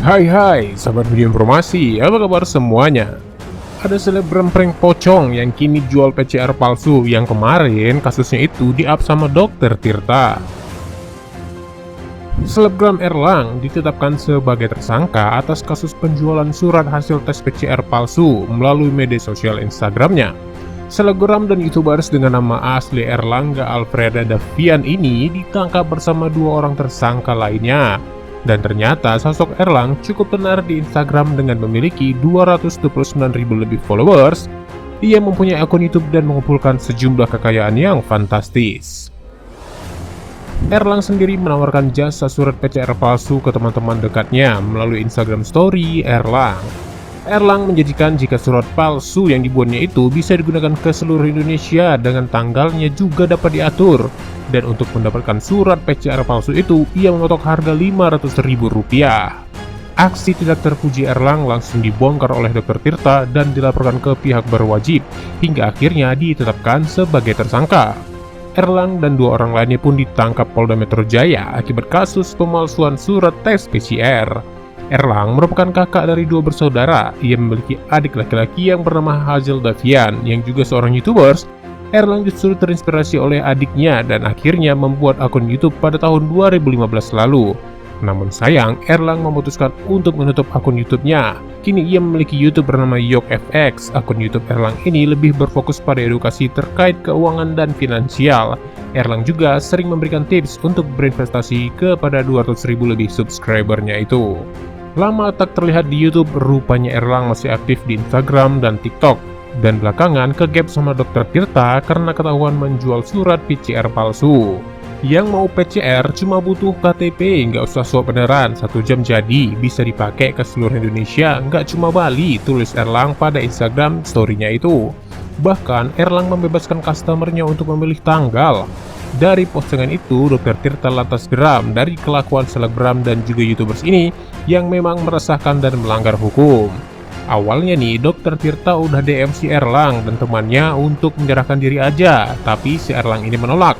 Hai sahabat video informasi, apa kabar semuanya? Ada selebgram prank pocong yang kini jual PCR palsu yang kemarin kasusnya itu di-up sama Dokter Tirta. Selebgram Erlang ditetapkan sebagai tersangka atas kasus penjualan surat hasil tes PCR palsu melalui media sosial Instagramnya. Selebgram dan youtubers dengan nama asli Erlangga Alfreda Davian ini ditangkap bersama dua orang tersangka lainnya. Dan ternyata sosok Erlang cukup tenar di Instagram dengan memiliki 229.000 lebih followers. Ia mempunyai akun YouTube dan mengumpulkan sejumlah kekayaan yang fantastis. Erlang sendiri menawarkan jasa surat PCR palsu ke teman-teman dekatnya melalui Instagram Story Erlang. Erlang menjanjikan jika surat palsu yang dibuatnya itu bisa digunakan ke seluruh Indonesia dengan tanggalnya juga dapat diatur. Dan untuk mendapatkan surat PCR palsu itu, ia mematok harga Rp500.000. Aksi tidak terpuji Erlang langsung dibongkar oleh Dokter Tirta dan dilaporkan ke pihak berwajib, hingga akhirnya ditetapkan sebagai tersangka. Erlang dan dua orang lainnya pun ditangkap Polda Metro Jaya akibat kasus pemalsuan surat tes PCR. Erlang merupakan kakak dari dua bersaudara. Ia memiliki adik laki-laki yang bernama Hazel Davian, yang juga seorang YouTubers. Erlang justru terinspirasi oleh adiknya dan akhirnya membuat akun YouTube pada tahun 2015 lalu. Namun sayang, Erlang memutuskan untuk menutup akun YouTube-nya. Kini ia memiliki YouTube bernama YokFX. Akun YouTube Erlang ini lebih berfokus pada edukasi terkait keuangan dan finansial. Erlang juga sering memberikan tips untuk berinvestasi kepada 200.000 lebih subscribernya itu. Lama tak terlihat di YouTube, rupanya Erlang masih aktif di Instagram dan TikTok. Dan belakangan ke-gap sama Dokter Tirta karena ketahuan menjual surat PCR palsu. Yang mau PCR cuma butuh KTP, nggak usah swab beneran, 1 jam jadi, bisa dipakai ke seluruh Indonesia, nggak cuma Bali, tulis Erlang pada Instagram story-nya itu. Bahkan Erlang membebaskan customernya untuk memilih tanggal. Dari postingan itu, Dokter Tirta lantas geram dari kelakuan selebgram dan juga YouTubers ini yang memang meresahkan dan melanggar hukum. Awalnya nih, Dokter Tirta udah DM si Erlang dan temannya untuk menyerahkan diri aja, tapi si Erlang ini menolak.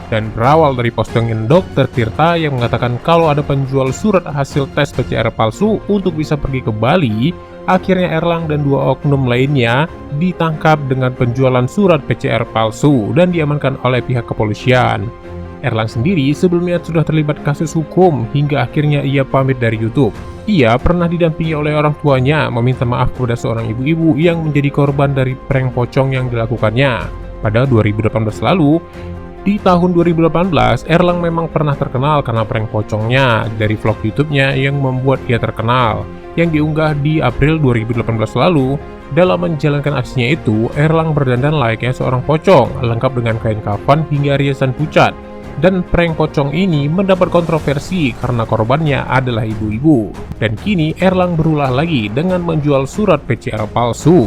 Dan berawal dari postingan Dokter Tirta yang mengatakan kalau ada penjual surat hasil tes PCR palsu untuk bisa pergi ke Bali, akhirnya Erlang dan dua oknum lainnya ditangkap dengan penjualan surat PCR palsu dan diamankan oleh pihak kepolisian. Erlang sendiri sebelumnya sudah terlibat kasus hukum hingga akhirnya ia pamit dari YouTube. Ia pernah didampingi oleh orang tuanya meminta maaf kepada seorang ibu-ibu yang menjadi korban dari prank pocong yang dilakukannya. Pada 2018 lalu, di tahun 2018, Erlang memang pernah terkenal karena prank pocongnya dari vlog YouTube-nya yang membuat ia terkenal. Yang diunggah di April 2018 lalu, dalam menjalankan aksinya itu, Erlang berdandan layaknya seorang pocong, lengkap dengan kain kafan hingga riasan pucat. Dan prank pocong ini mendapat kontroversi karena korbannya adalah ibu-ibu. Dan kini Erlang berulah lagi dengan menjual surat PCR palsu.